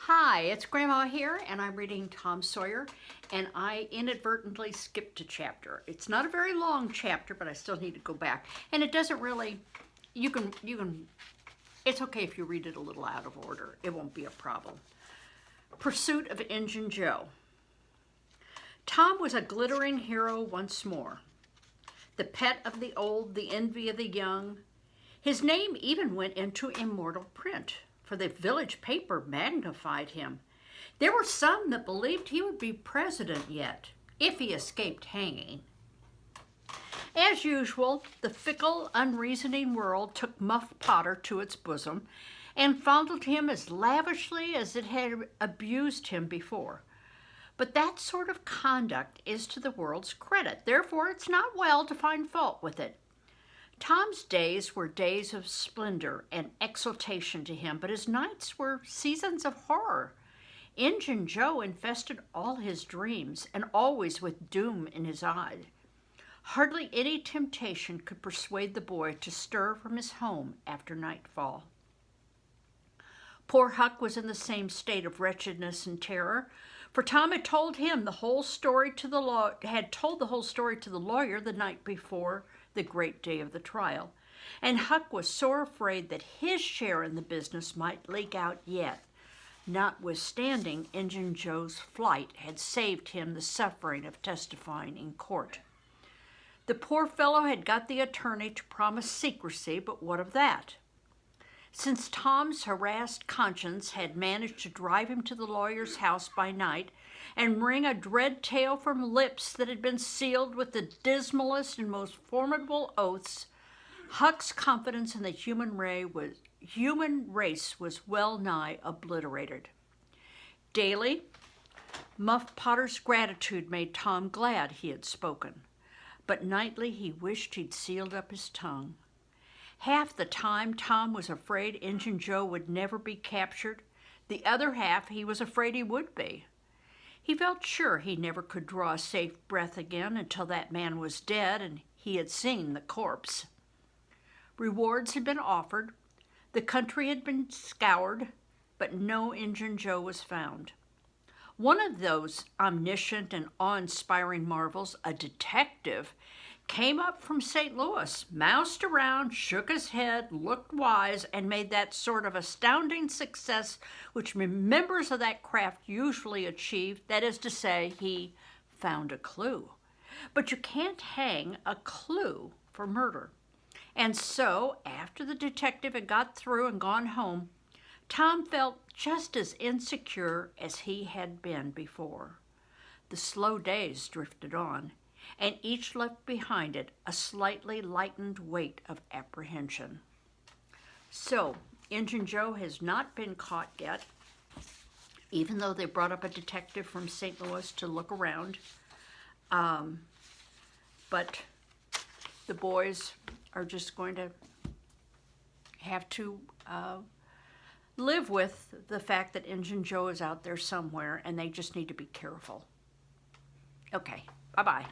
Hi, it's Grandma here, and I'm reading Tom Sawyer, and I inadvertently skipped a chapter. It's not a very long chapter, but I still need to go back. And it doesn't really, it's okay if you read it a little out of order. It won't be a problem. Pursuit of Injun Joe. Tom was a glittering hero once more. The pet of the old, the envy of the young. His name even went into immortal print, for the village paper magnified him. There were some that believed he would be president yet, if he escaped hanging. As usual, the fickle, unreasoning world took Muff Potter to its bosom and fondled him as lavishly as it had abused him before. But that sort of conduct is to the world's credit. Therefore, it's not well to find fault with it. Tom's days were days of splendor and exultation to him, but his nights were seasons of horror. Injun Joe infested all his dreams, and always with doom in his eye. Hardly any temptation could persuade the boy to stir from his home after nightfall. Poor Huck was in the same state of wretchedness and terror, for Tom had told him the whole story to the lawyer the night before the great day of the trial, and Huck was sore afraid that his share in the business might leak out yet, notwithstanding Injun Joe's flight had saved him the suffering of testifying in court. The poor fellow had got the attorney to promise secrecy, but what of that? Since Tom's harassed conscience had managed to drive him to the lawyer's house by night and wring a dread tale from lips that had been sealed with the dismalest and most formidable oaths, Huck's confidence in the human race was well nigh obliterated. Daily, Muff Potter's gratitude made Tom glad he had spoken, but nightly he wished he'd sealed up his tongue. Half the time Tom was afraid Injun Joe would never be captured. The other half he was afraid he would be. He felt sure he never could draw a safe breath again until that man was dead and he had seen the corpse. Rewards had been offered, the country had been scoured, but no Injun Joe was found. One of those omniscient and awe-inspiring marvels, a detective, came up from St. Louis, moused around, shook his head, looked wise, and made that sort of astounding success which members of that craft usually achieve, that is to say, he found a clue. But you can't hang a clue for murder. And so, after the detective had got through and gone home, Tom felt just as insecure as he had been before. The slow days drifted on, and each left behind it a slightly lightened weight of apprehension. So, Injun Joe has not been caught yet, even though they brought up a detective from St. Louis to look around. But the boys are just going to have to live with the fact that Injun Joe is out there somewhere, and they just need to be careful. Okay, bye-bye.